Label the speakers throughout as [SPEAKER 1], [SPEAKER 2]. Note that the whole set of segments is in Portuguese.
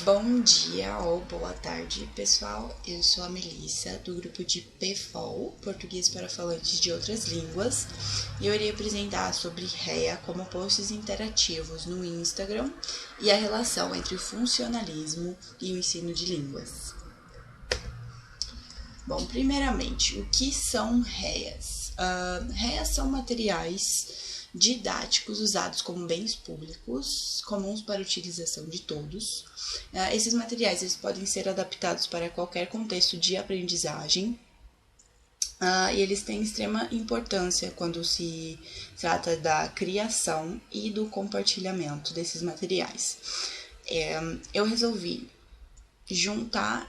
[SPEAKER 1] Bom dia ou boa tarde, pessoal. Eu sou a Melissa, do grupo de PFOL, Português para Falantes de Outras Línguas, e eu irei apresentar sobre REA como posts interativos no Instagram e a relação entre o funcionalismo e o ensino de línguas. Bom, primeiramente, o que são REAs? REAs são materiais didáticos usados como bens públicos, comuns para utilização de todos. Esses materiais eles podem ser adaptados para qualquer contexto de aprendizagem e eles têm extrema importância quando se trata da criação e do compartilhamento desses materiais. Eu resolvi juntar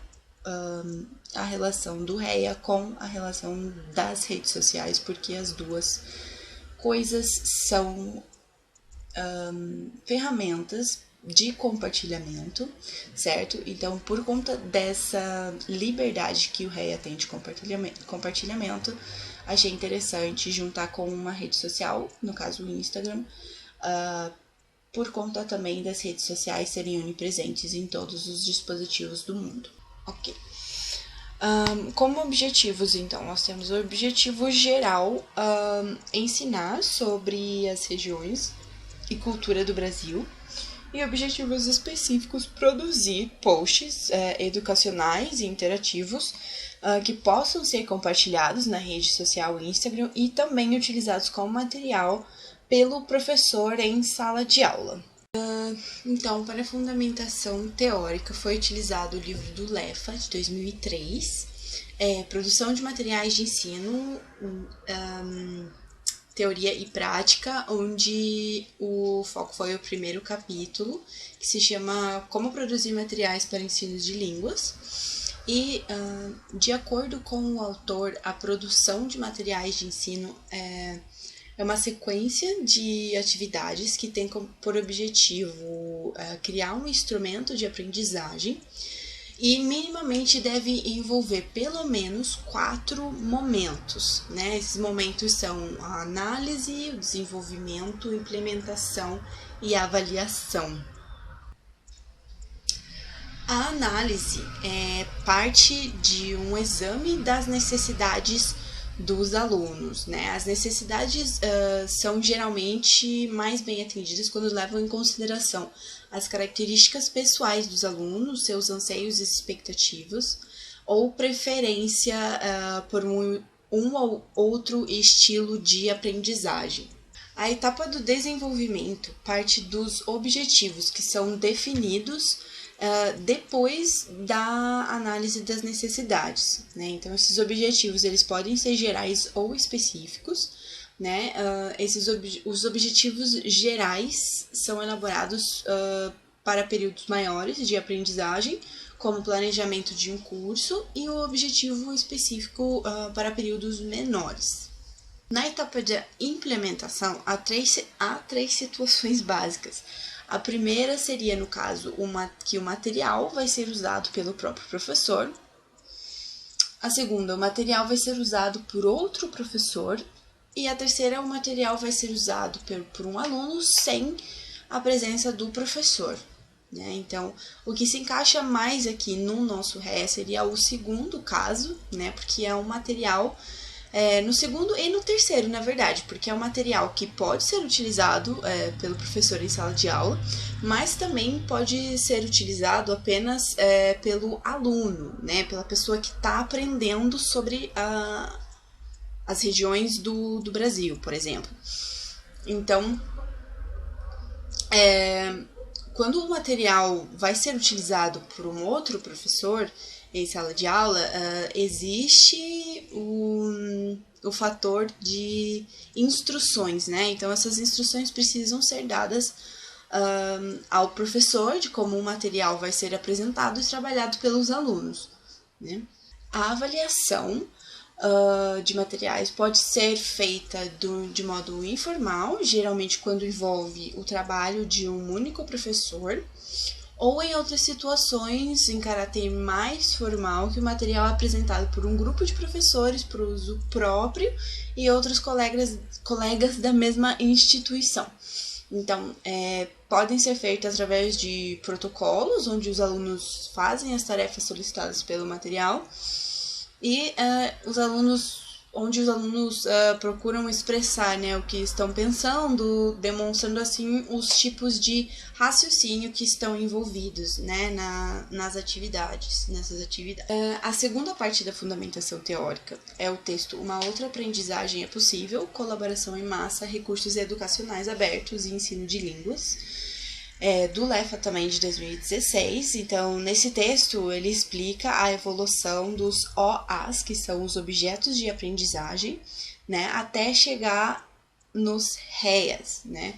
[SPEAKER 1] a relação do REA com a relação das redes sociais, porque as duas coisas são ferramentas de compartilhamento, certo? Então, por conta dessa liberdade que o REA tem de compartilhamento, achei interessante juntar com uma rede social, no caso o Instagram, por conta também das redes sociais serem onipresentes em todos os dispositivos do mundo. Ok. Como objetivos, então, nós temos o objetivo geral, ensinar sobre as regiões e cultura do Brasil, e objetivos específicos, produzir posts educacionais e interativos que possam ser compartilhados na rede social Instagram e também utilizados como material pelo professor em sala de aula. Então, para a fundamentação teórica, foi utilizado o livro do Leffa, de 2003, Produção de Materiais de Ensino, Teoria e Prática, onde o foco foi o primeiro capítulo, que se chama Como Produzir Materiais para Ensino de Línguas. E, de acordo com o autor, a produção de materiais de ensino é uma sequência de atividades que tem por objetivo criar um instrumento de aprendizagem e minimamente deve envolver pelo menos 4 momentos, né? Esses momentos são a análise, o desenvolvimento, implementação e avaliação. A análise é parte de um exame das necessidades dos alunos, né? As necessidades são geralmente mais bem atendidas quando levam em consideração as características pessoais dos alunos, seus anseios e expectativas, ou preferência por um ou outro estilo de aprendizagem. A etapa do desenvolvimento parte dos objetivos que são definidos depois da análise das necessidades, né? Então, esses objetivos eles podem ser gerais ou específicos, né? Os objetivos gerais são elaborados para períodos maiores de aprendizagem, como planejamento de um curso, e o objetivo específico para períodos menores. Na etapa de implementação, há três situações básicas. A primeira seria, no caso, que o material vai ser usado pelo próprio professor. A segunda, o material vai ser usado por outro professor. E a terceira, o material vai ser usado por um aluno sem a presença do professor, né? Então, o que se encaixa mais aqui no nosso REA seria o segundo caso, né? Porque é um material... no segundo e no terceiro, na verdade, porque é um material que pode ser utilizado pelo professor em sala de aula, mas também pode ser utilizado apenas pelo aluno, né, pela pessoa que está aprendendo sobre as regiões do Brasil, por exemplo. Então, quando o material vai ser utilizado por um outro professor em sala de aula, existe o fator de instruções, né? Então, essas instruções precisam ser dadas ao professor de como o material vai ser apresentado e trabalhado pelos alunos, né? A avaliação de materiais pode ser feita de modo informal, geralmente quando envolve o trabalho de um único professor, ou em outras situações em caráter mais formal, que o material é apresentado por um grupo de professores para uso próprio e outros colegas da mesma instituição. Então, podem ser feitas através de protocolos, onde os alunos fazem as tarefas solicitadas pelo material, e onde os alunos procuram expressar, né, o que estão pensando, demonstrando assim os tipos de raciocínio que estão envolvidos, né, nessas atividades. A segunda parte da fundamentação teórica é o texto Uma Outra Aprendizagem é Possível, Colaboração em Massa, Recursos Educacionais Abertos e Ensino de Línguas, do LEFA também de 2016. Então, nesse texto, ele explica a evolução dos OAs, que são os objetos de aprendizagem, né, até chegar nos REAs, né.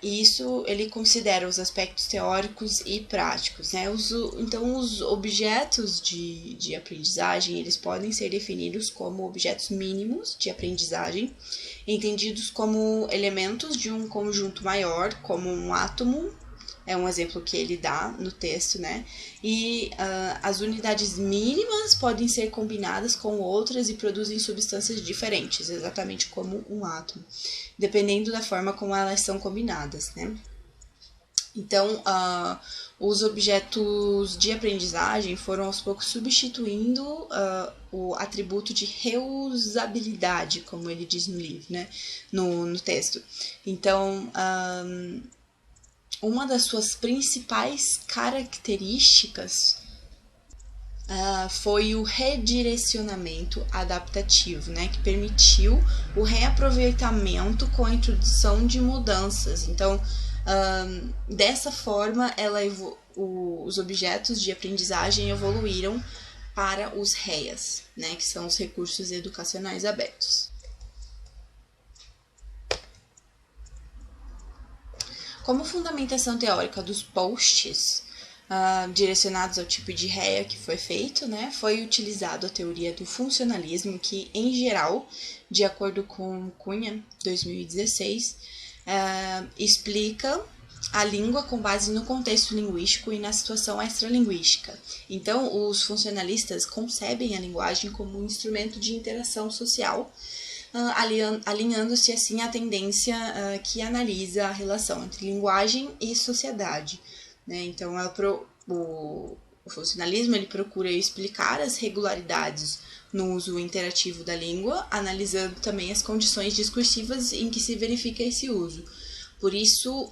[SPEAKER 1] Isso ele considera os aspectos teóricos e práticos, né? Então, os objetos de aprendizagem, eles podem ser definidos como objetos mínimos de aprendizagem, entendidos como elementos de um conjunto maior, como um átomo, é um exemplo que ele dá no texto, né? E as unidades mínimas podem ser combinadas com outras e produzem substâncias diferentes, exatamente como um átomo, dependendo da forma como elas são combinadas, né? Então, os objetos de aprendizagem foram aos poucos substituindo o atributo de reusabilidade, como ele diz no livro, né? No texto. Então, uma das suas principais características foi o redirecionamento adaptativo, né, que permitiu o reaproveitamento com a introdução de mudanças. Então, dessa forma, os objetos de aprendizagem evoluíram para os REAs, né, que são os recursos educacionais abertos. Como fundamentação teórica dos posts direcionados ao tipo de REA que foi feito, né, foi utilizado a teoria do funcionalismo, que, em geral, de acordo com Cunha, 2016, explica a língua com base no contexto linguístico e na situação extralinguística. Então, os funcionalistas concebem a linguagem como um instrumento de interação social, alinhando-se assim à tendência que analisa a relação entre linguagem e sociedade, né? Então, o funcionalismo ele procura explicar as regularidades no uso interativo da língua, analisando também as condições discursivas em que se verifica esse uso. Por isso,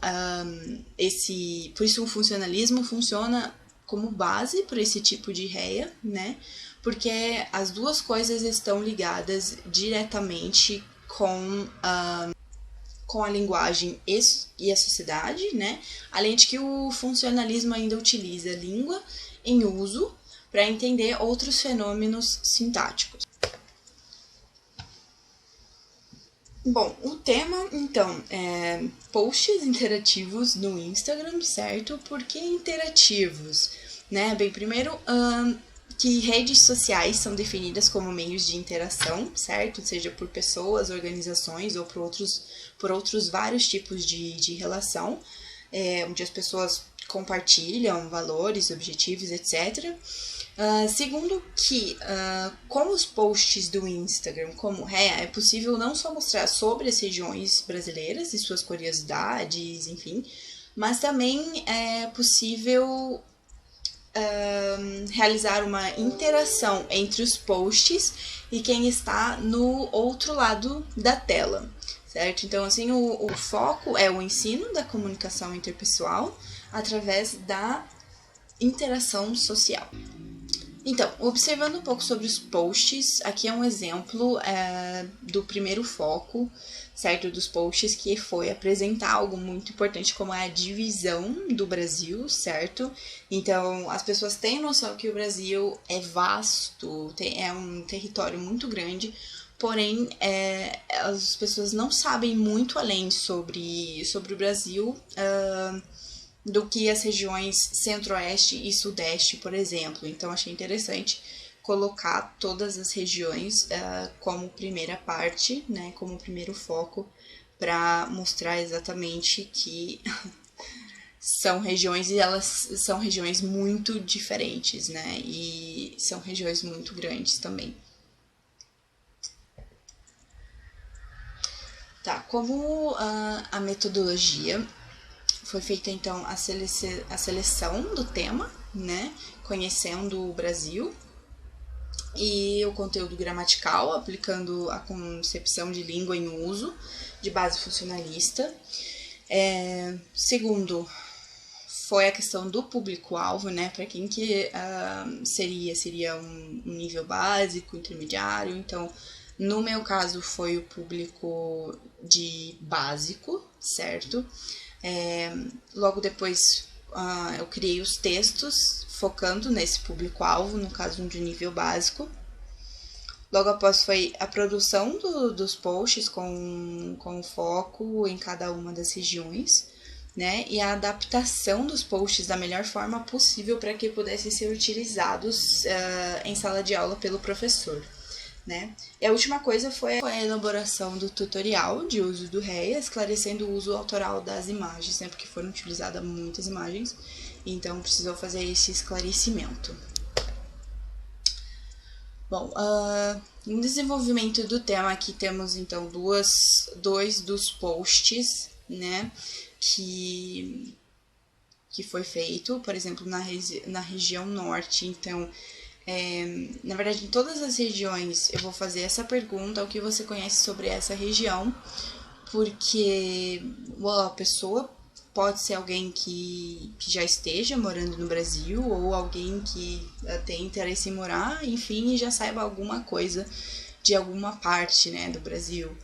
[SPEAKER 1] o funcionalismo funciona como base para esse tipo de REA, né? Porque as duas coisas estão ligadas diretamente com a linguagem e a sociedade, né? Além de que o funcionalismo ainda utiliza a língua em uso para entender outros fenômenos sintáticos. Bom, o tema, então, é posts interativos no Instagram, certo? Por que interativos? Né? Bem, primeiro, que redes sociais são definidas como meios de interação, certo? Seja por pessoas, organizações ou por outros vários tipos de relação, onde as pessoas compartilham valores, objetivos, etc. Segundo que, com os posts do Instagram como REA, é possível não só mostrar sobre as regiões brasileiras e suas curiosidades, enfim, mas também é possível realizar uma interação entre os posts e quem está no outro lado da tela, certo? Então, assim, o foco é o ensino da comunicação interpessoal através da interação social. Então, observando um pouco sobre os posts, aqui é um exemplo do primeiro foco, certo, dos posts, que foi apresentar algo muito importante como a divisão do Brasil, certo? Então, as pessoas têm noção que o Brasil é vasto, é um território muito grande, porém, as pessoas não sabem muito além sobre o Brasil, do que as regiões centro-oeste e sudeste, por exemplo. Então, achei interessante colocar todas as regiões como primeira parte, né, como primeiro foco, para mostrar exatamente que são regiões e elas são regiões muito diferentes, né, e são regiões muito grandes também. Tá, como a metodologia Foi feita então a seleção do tema, né, conhecendo o Brasil, e o conteúdo gramatical, aplicando a concepção de língua em uso, de base funcionalista. Segundo, foi a questão do público-alvo, né? Para quem que seria um nível básico, intermediário. Então, no meu caso, foi o público de básico, certo? Logo depois, eu criei os textos focando nesse público-alvo, no caso de nível básico. Logo após foi a produção dos posts com foco em cada uma das regiões, né? E a adaptação dos posts da melhor forma possível para que pudessem ser utilizados em sala de aula pelo professor, né? E a última coisa foi a elaboração do tutorial de uso do REA, esclarecendo o uso autoral das imagens, né? Porque foram utilizadas muitas imagens, então precisou fazer esse esclarecimento. Bom, no desenvolvimento do tema aqui temos então dois dos posts, né, que foi feito, por exemplo, na região norte. Então, na verdade, em todas as regiões eu vou fazer essa pergunta, o que você conhece sobre essa região, porque a pessoa pode ser alguém que já esteja morando no Brasil ou alguém que tem interesse em morar, enfim, e já saiba alguma coisa de alguma parte, né, do Brasil.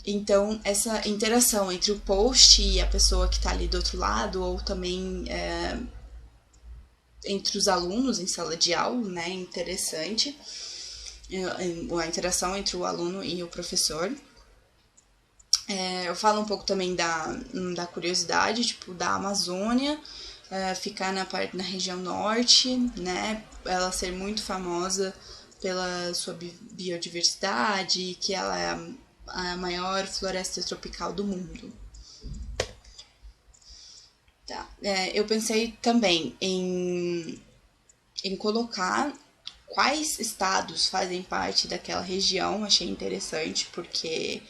[SPEAKER 1] Então, essa interação entre o post e a pessoa que está ali do outro lado, ou também entre os alunos em sala de aula, né, interessante, a interação entre o aluno e o professor. Eu falo um pouco também da curiosidade, tipo, da Amazônia, ficar na região norte, né, ela ser muito famosa pela sua biodiversidade, que ela é a maior floresta tropical do mundo. Tá. Eu pensei também em colocar quais estados fazem parte daquela região, achei interessante, porque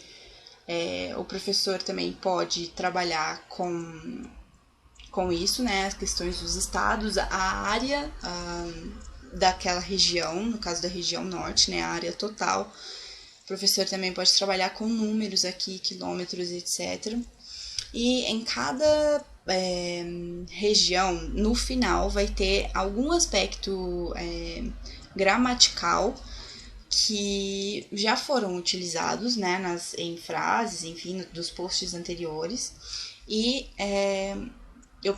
[SPEAKER 1] o professor também pode trabalhar com isso, né, as questões dos estados, a área daquela região, no caso da região norte, né, a área total. O professor também pode trabalhar com números aqui, quilômetros, etc. E em cada região, no final, vai ter algum aspecto gramatical que já foram utilizados, né, em frases, enfim, dos posts anteriores. E eu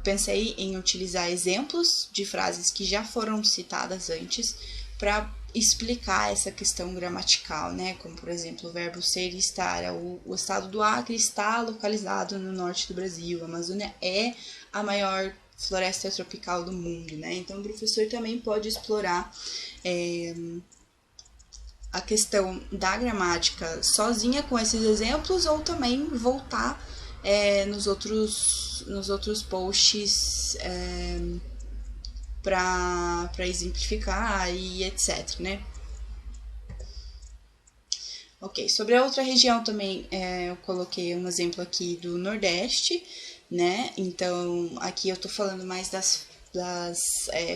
[SPEAKER 1] pensei em utilizar exemplos de frases que já foram citadas antes para explicar essa questão gramatical, né? Como, por exemplo, o verbo ser e estar. O estado do Acre está localizado no norte do Brasil. A Amazônia é a maior floresta tropical do mundo, né? Então, o professor também pode explorar a questão da gramática sozinha com esses exemplos, ou também voltar nos outros posts para exemplificar e etc, né? Ok, sobre a outra região também eu coloquei um exemplo aqui do Nordeste, né? Então, aqui eu tô falando mais das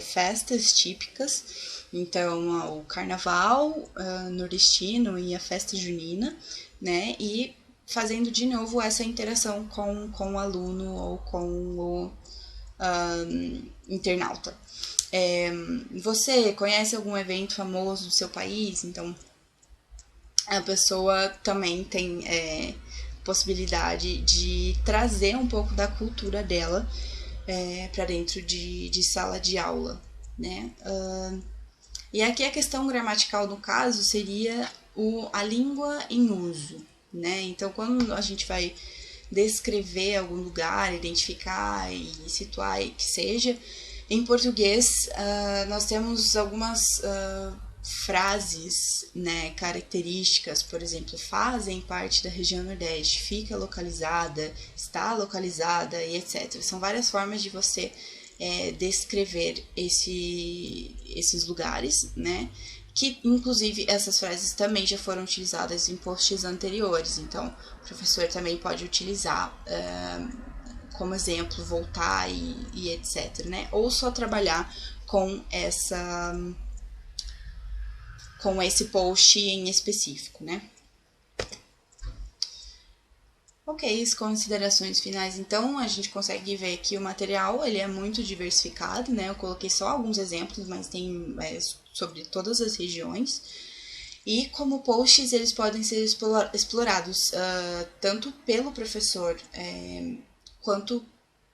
[SPEAKER 1] festas típicas. Então, o carnaval nordestino e a festa junina, né? E fazendo de novo essa interação com o aluno ou com o internauta. Você conhece algum evento famoso do seu país? Então, a pessoa também tem possibilidade de trazer um pouco da cultura dela para dentro de sala de aula, né? E aqui a questão gramatical, no caso, seria a língua em uso, né? Então, quando a gente vai descrever algum lugar, identificar e situar e que seja, em português, nós temos algumas frases, né, características, por exemplo, fazem parte da região Nordeste, fica localizada, está localizada e etc. São várias formas de você descrever esses lugares, né? que inclusive essas frases também já foram utilizadas em posts anteriores, então o professor também pode utilizar como exemplo, voltar e etc, né? Ou só trabalhar com esse post em específico, né? Ok, as considerações finais, então, a gente consegue ver que o material ele é muito diversificado, né? Eu coloquei só alguns exemplos, mas tem sobre todas as regiões. E como posts, eles podem ser explorados tanto pelo professor quanto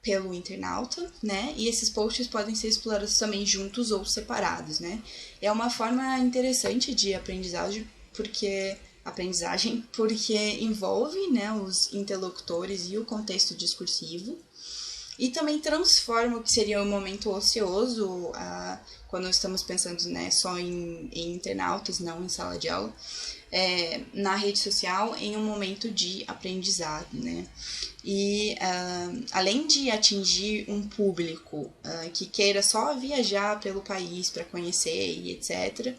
[SPEAKER 1] pelo internauta, né? E esses posts podem ser explorados também juntos ou separados, né? É uma forma interessante de aprendizagem porque envolve, né, os interlocutores e o contexto discursivo e também transforma o que seria um momento ocioso, quando estamos pensando, né, só em internautas, não em sala de aula, na rede social, em um momento de aprendizado, né? E além de atingir um público que queira só viajar pelo país para conhecer e etc.,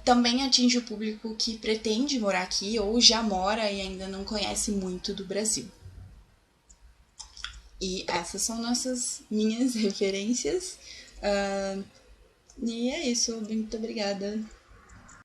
[SPEAKER 1] também atinge o público que pretende morar aqui ou já mora e ainda não conhece muito do Brasil. E essas são minhas referências. E é isso. Muito obrigada.